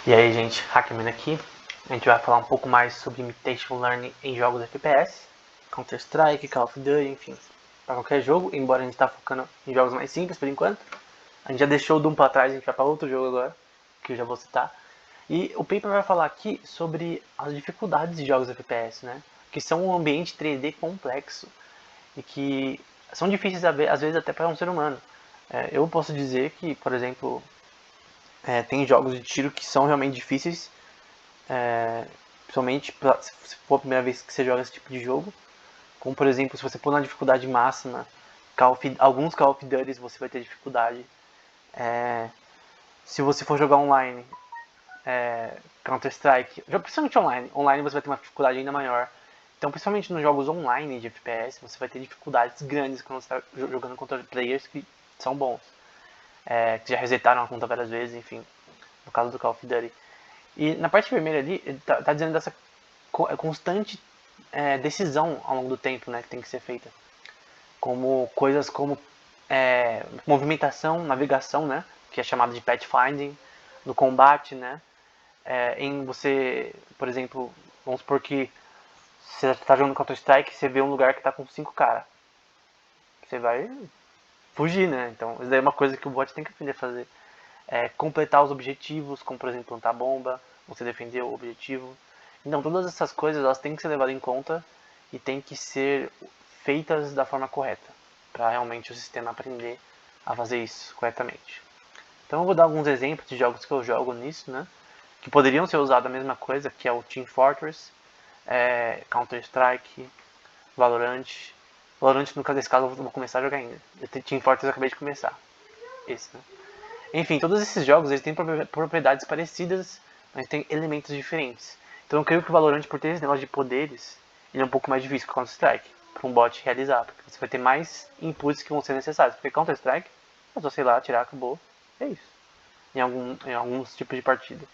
E aí, gente, Hackman aqui. A gente vai falar um pouco mais sobre Imitation Learning em jogos FPS, Counter-Strike, Call of Duty, enfim, para qualquer jogo, embora a gente tá focando em jogos mais simples por enquanto. A gente já deixou o Doom para trás, a gente vai para outro jogo agora, que eu já vou citar. E o paper vai falar aqui sobre as dificuldades de jogos FPS, né? Que são um ambiente 3D complexo e que são difíceis às vezes até para um ser humano. Eu posso dizer que, por exemplo, tem jogos de tiro que são realmente difíceis, principalmente se for a primeira vez que você joga esse tipo de jogo. Como, por exemplo, se você pôr na dificuldade máxima, alguns Call of Duty você vai ter dificuldade. Se você for jogar online, Counter-Strike, principalmente online você vai ter uma dificuldade ainda maior. Então, principalmente nos jogos online de FPS, você vai ter dificuldades grandes quando você está jogando contra players que são bons, que já resetaram a conta várias vezes, enfim, no caso do Call of Duty. E na parte vermelha ali, ele tá dizendo dessa constante decisão ao longo do tempo, né, que tem que ser feita. Como coisas como movimentação, navegação, né, que é chamado de pathfinding, no combate, né, em você, por exemplo, vamos supor que você está jogando Counter-Strike e você vê um lugar que está com 5 caras. Você vai fugir, né? Então, isso daí é uma coisa que o bot tem que aprender a fazer. Completar os objetivos, como por exemplo plantar bomba, você defender o objetivo. Então todas essas coisas elas têm que ser levadas em conta e têm que ser feitas da forma correta, para realmente o sistema aprender a fazer isso corretamente. Então eu vou dar alguns exemplos de jogos que eu jogo nisso, né? Que poderiam ser usados a mesma coisa, que é o Team Fortress, Counter-Strike, Valorant. Valorant, no caso desse caso, eu vou começar a jogar ainda. Team Fortress eu acabei de começar. Esse, né? Enfim, todos esses jogos eles têm propriedades parecidas, mas têm elementos diferentes. Então eu creio que o Valorant, por ter esse negócio de poderes, ele é um pouco mais difícil que o Counter-Strike, para um bot realizar, porque você vai ter mais inputs que vão ser necessários. Porque Counter-Strike, é só, sei lá, atirar, acabou. É isso. Em alguns tipos de partida.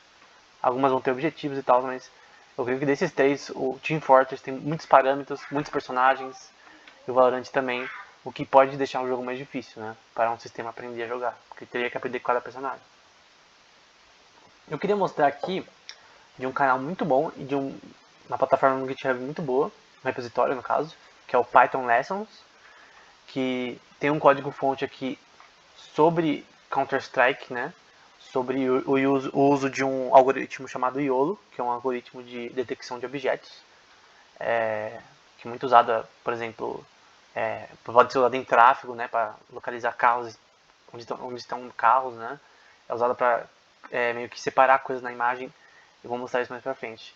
Algumas vão ter objetivos e tal, mas eu creio que desses três, o Team Fortress tem muitos parâmetros, muitos personagens, e o Valorant também, o que pode deixar um jogo mais difícil, né? Para um sistema aprender a jogar, porque teria que aprender com cada personagem. Eu queria mostrar aqui de um canal muito bom e de uma plataforma no GitHub muito boa, um repositório no caso, que é o Python Lessons, que tem um código fonte aqui sobre Counter-Strike, né? Sobre o uso de um algoritmo chamado YOLO, que é um algoritmo de detecção de objetos, que é muito usado, por exemplo, pode ser usado em tráfego, né, para localizar carros onde estão carros, né? É usado para meio que separar coisas na imagem. Eu vou mostrar isso mais pra frente.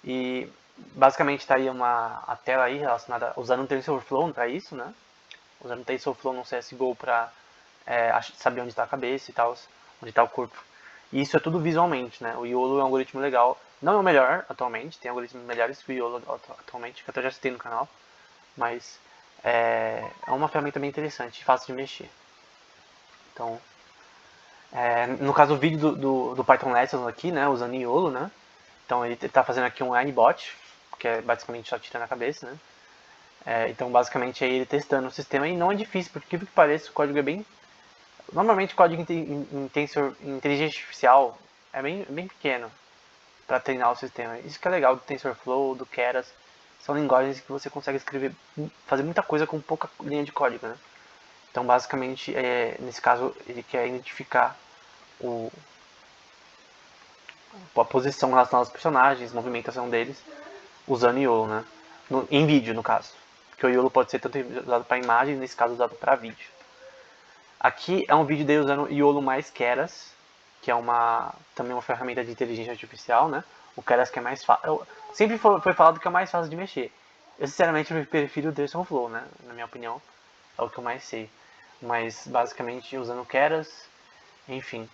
E basicamente está aí a tela aí relacionada usando o TensorFlow para isso, né? Usando o TensorFlow no CSGO para saber onde está a cabeça e tal, onde está o corpo. E isso é tudo visualmente, né? O YOLO é um algoritmo legal. Não é o melhor atualmente, tem algoritmos melhores que o YOLO atualmente, que eu até já citei no canal. Mas é uma ferramenta bem interessante, fácil de mexer. Então, no caso do vídeo do Python Lessons aqui, né, usando YOLO, né? Então ele está fazendo aqui um Anibot, que é basicamente só tirando a cabeça, né? Então basicamente é ele testando o sistema e não é difícil, porque o que parece o código é bem. Normalmente o código em inteligência artificial é bem pequeno para treinar o sistema. Isso que é legal do TensorFlow, do Keras. São linguagens que você consegue escrever, fazer muita coisa com pouca linha de código, né? Então basicamente, nesse caso, ele quer identificar a posição relacionada aos personagens, movimentação deles, usando YOLO, né? Em vídeo, no caso. Porque o YOLO pode ser tanto usado para imagem, nesse caso usado para vídeo. Aqui é um vídeo dele usando YOLO mais Keras, que é também uma ferramenta de inteligência artificial, né? O Keras que é mais fácil. Sempre foi falado que é o mais fácil de mexer. Eu sinceramente prefiro o TensorFlow, né? Na minha opinião, é o que eu mais sei. Mas basicamente usando o Keras, enfim.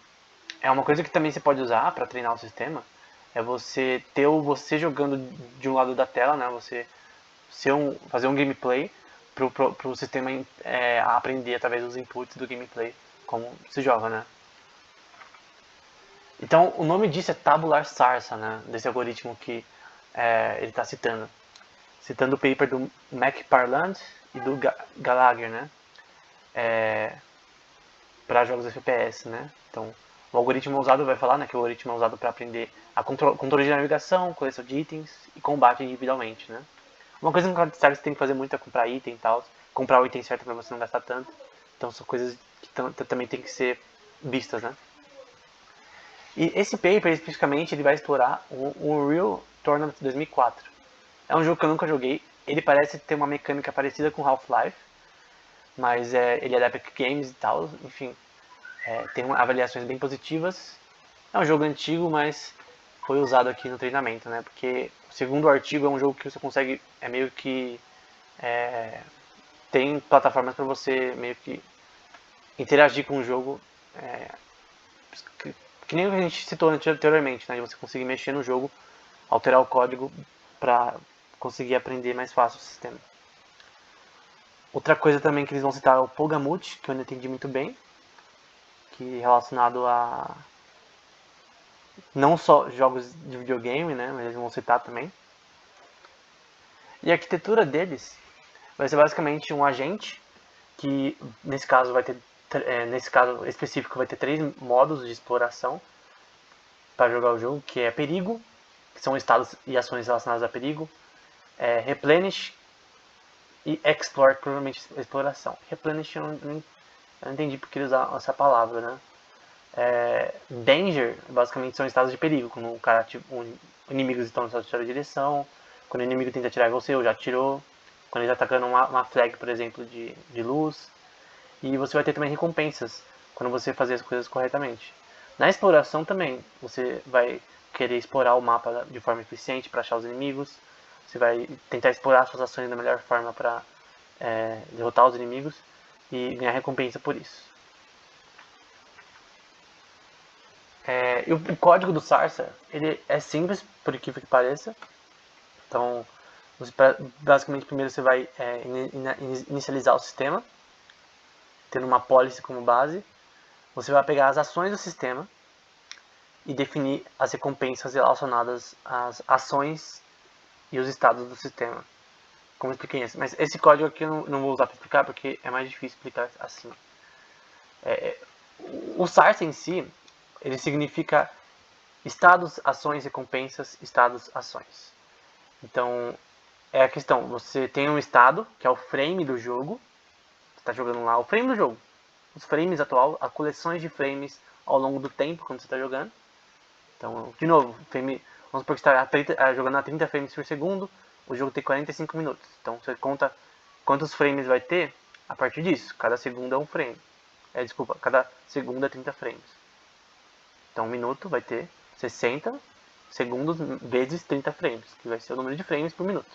É uma coisa que também você pode usar para treinar o sistema, é você ter você jogando de um lado da tela, né? Você fazer um gameplay para o sistema aprender através dos inputs do gameplay como se joga, né? Então o nome disso é tabular sarsa, né? Desse algoritmo que ele está citando o paper do McParland e do Gallagher, né? Para jogos FPS, né? Então O algoritmo usado vai falar, né, que o algoritmo é usado para aprender a controle de navegação, coleção de itens e combate individualmente, né. Uma coisa que no Counter-Strike você tem que fazer muito é comprar item e tal, comprar o item certo para você não gastar tanto. Então são coisas que também tem que ser vistas, né. E esse paper especificamente ele vai explorar o Unreal Tournament 2004. É um jogo que eu nunca joguei. Ele parece ter uma mecânica parecida com Half-Life, mas ele é da Epic Games e tal, enfim. Tem avaliações bem positivas. É um jogo antigo, mas foi usado aqui no treinamento, né? Porque, segundo o artigo, é um jogo que você consegue, meio que, tem plataformas para você meio que interagir com o jogo, que nem a gente citou anteriormente, né? De você conseguir mexer no jogo, alterar o código para conseguir aprender mais fácil o sistema. Outra coisa também que eles vão citar é o Pogamut, que eu não entendi muito bem, que é relacionado a não só jogos de videogame, né, mas eles vão citar também. E a arquitetura deles vai ser basicamente um agente que nesse caso vai ter nesse caso específico vai ter 3 modos de exploração para jogar o jogo, que é perigo, que são estados e ações relacionadas a perigo, replenish e explore, provavelmente exploração. Replenish eu não entendi porque eles usam essa palavra, né? Danger, basicamente, são estados de perigo, quando o cara, tipo, inimigos estão na sua direção, quando o inimigo tenta atirar em você ou já atirou, quando ele está atacando uma flag, por exemplo, de luz. E você vai ter também recompensas quando você fazer as coisas corretamente. Na exploração também, você vai querer explorar o mapa de forma eficiente para achar os inimigos, você vai tentar explorar suas ações da melhor forma para derrotar os inimigos e ganhar recompensa por isso. E o código do Sarsa, ele é simples, por incrível que pareça. Então, basicamente, primeiro você vai inicializar o sistema, tendo uma policy como base. Você vai pegar as ações do sistema e definir as recompensas relacionadas às ações e os estados do sistema. Como eu expliquei antes. Mas esse código aqui eu não vou usar para explicar porque é mais difícil explicar assim. O Sarsa em si, ele significa estados, ações, recompensas, estados, ações. Então, é a questão, você tem um estado, que é o frame do jogo, você está jogando lá o frame do jogo, os frames atual, as coleções de frames ao longo do tempo quando você está jogando. Então, de novo, frame, vamos supor que você está jogando a 30 frames por segundo, o jogo tem 45 minutos. Então, você conta quantos frames vai ter a partir disso. Cada segundo é um frame. Desculpa, cada segundo é 30 frames. Então, um minuto vai ter 60 segundos vezes 30 frames, que vai ser o número de frames por minuto.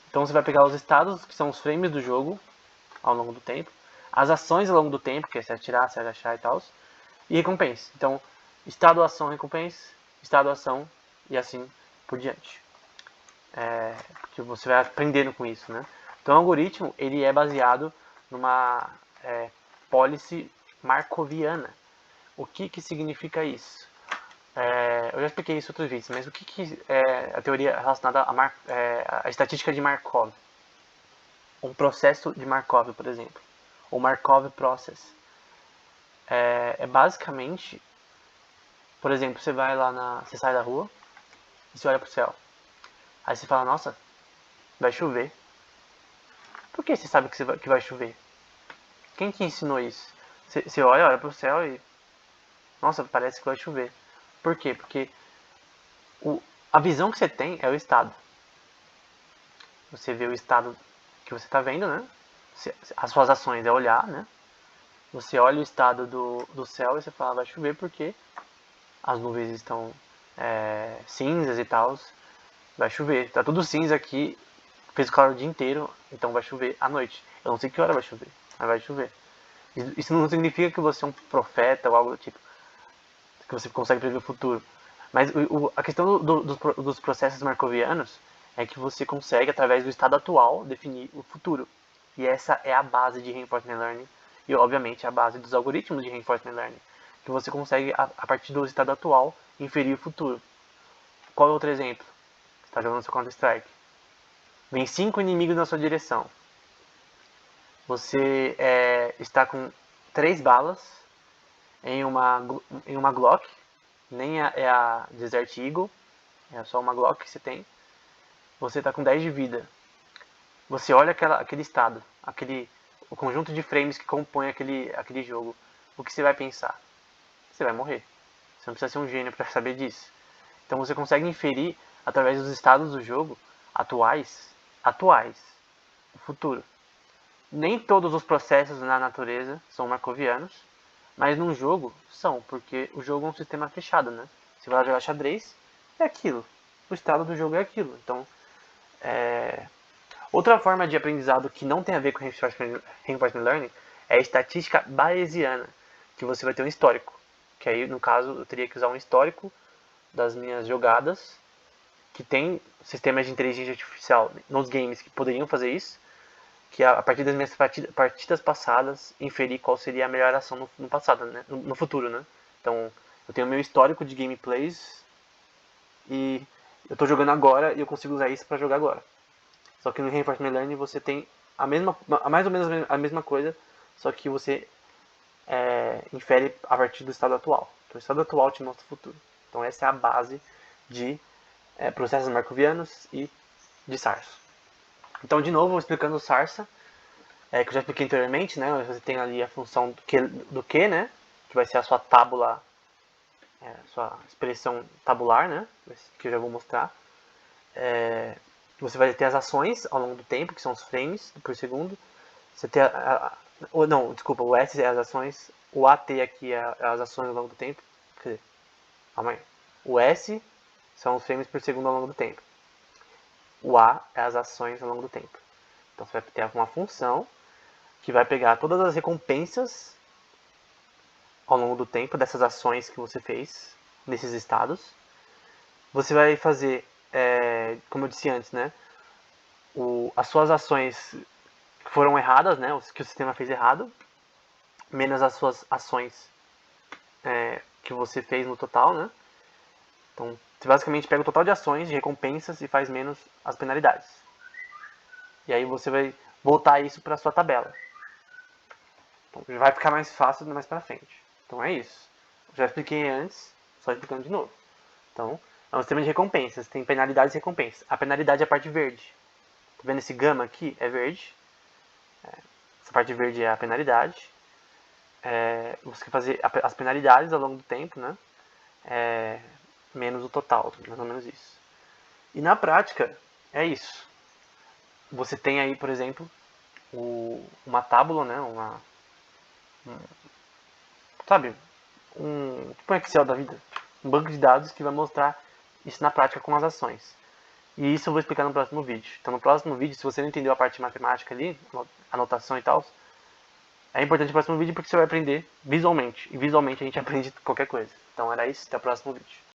Então você vai pegar os estados, que são os frames do jogo ao longo do tempo, as ações ao longo do tempo, que é se atirar, se agachar e tal, e recompensa. Então, estado, ação, recompensa, estado, ação e assim por diante. Porque você vai aprendendo com isso, né? Então o algoritmo ele é baseado numa policy markoviana. O que significa isso? Eu já expliquei isso em outros vídeos, mas o que é a teoria relacionada à estatística de Markov? Um processo de Markov, por exemplo. O Markov Process. Basicamente, por exemplo, você vai lá você sai da rua e você olha pro céu. Aí você fala, nossa, vai chover. Por que você sabe que vai chover? Quem que ensinou isso? Você olha pro céu e, nossa, parece que vai chover. Por quê? Porque a visão que você tem é o estado. Você vê o estado que você está vendo, né? As suas ações é olhar, né? Você olha o estado do céu e você fala, vai chover porque as nuvens estão cinzas e tal. Vai chover. Tá tudo cinza aqui, fez calor o dia inteiro, então vai chover à noite. Eu não sei que hora vai chover, mas vai chover. Isso não significa que você é um profeta ou algo do tipo, que você consegue prever o futuro. Mas a questão dos processos markovianos é que você consegue, através do estado atual, definir o futuro. E essa é a base de Reinforcement Learning e, obviamente, a base dos algoritmos de Reinforcement Learning. Que você consegue, a partir do estado atual, inferir o futuro. Qual é outro exemplo? Você está jogando seu Counter-Strike. Vem 5 inimigos na sua direção. Você está com 3 balas. em uma Glock, nem é a Desert Eagle, é só uma Glock que você tem. Você está com 10 de vida. Você olha aquele estado, o conjunto de frames que compõe aquele jogo. O que você vai pensar? Você vai morrer. Você não precisa ser um gênio para saber disso. Então você consegue inferir através dos estados do jogo atuais, o futuro. Nem todos os processos na natureza são marcovianos, mas num jogo são, porque o jogo é um sistema fechado, né? Você vai jogar xadrez, é aquilo. O estado do jogo é aquilo. Então, outra forma de aprendizado que não tem a ver com Reinforcement Learning é a estatística bayesiana, que você vai ter um histórico. Que aí, no caso, eu teria que usar um histórico das minhas jogadas, que tem sistemas de inteligência artificial nos games que poderiam fazer isso, que a partir das minhas partidas passadas, inferir qual seria a melhor ação no passado, né? No futuro, né? Então, eu tenho o meu histórico de gameplays e eu estou jogando agora e eu consigo usar isso para jogar agora. Só que no Reinforcement Learning você tem mais ou menos a mesma coisa, só que você infere a partir do estado atual. Então, o estado atual te mostra o futuro. Então, essa é a base de processos marcovianos e de Sarsa. Então, de novo, explicando o Sarsa, que eu já expliquei anteriormente, né? Você tem ali a função do que, né? Que vai ser a sua tábula, sua expressão tabular, né? Que eu já vou mostrar. Você vai ter as ações ao longo do tempo, que são os frames por segundo. Você tem não, desculpa, o S é as ações, o AT aqui é as ações ao longo do tempo. Quer dizer, calma aí. O S são os frames por segundo ao longo do tempo. O A é as ações ao longo do tempo. Então você vai ter uma função que vai pegar todas as recompensas ao longo do tempo dessas ações que você fez nesses estados. Você vai fazer, como eu disse antes, né, as suas ações que foram erradas, né, que o sistema fez errado, menos as suas ações que você fez no total, né. Então, você basicamente pega o total de ações, de recompensas e faz menos as penalidades. E aí você vai voltar isso para a sua tabela. Então, vai ficar mais fácil mais para frente. Então é isso. Já expliquei antes, só explicando de novo. Então, é um sistema de recompensas. Tem penalidades e recompensas. A penalidade é a parte verde. Tá vendo esse gama aqui? É verde. Essa parte verde é a penalidade. Você fazer as penalidades ao longo do tempo, né? Menos o total, mais ou menos isso. E na prática, é isso. Você tem aí, por exemplo, uma tábula, né? Sabe? Tipo um Excel da vida. Um banco de dados que vai mostrar isso na prática com as ações. E isso eu vou explicar no próximo vídeo. Então no próximo vídeo, se você não entendeu a parte de matemática ali, anotação e tal, é importante o próximo vídeo porque você vai aprender visualmente. E visualmente a gente aprende qualquer coisa. Então era isso, até o próximo vídeo.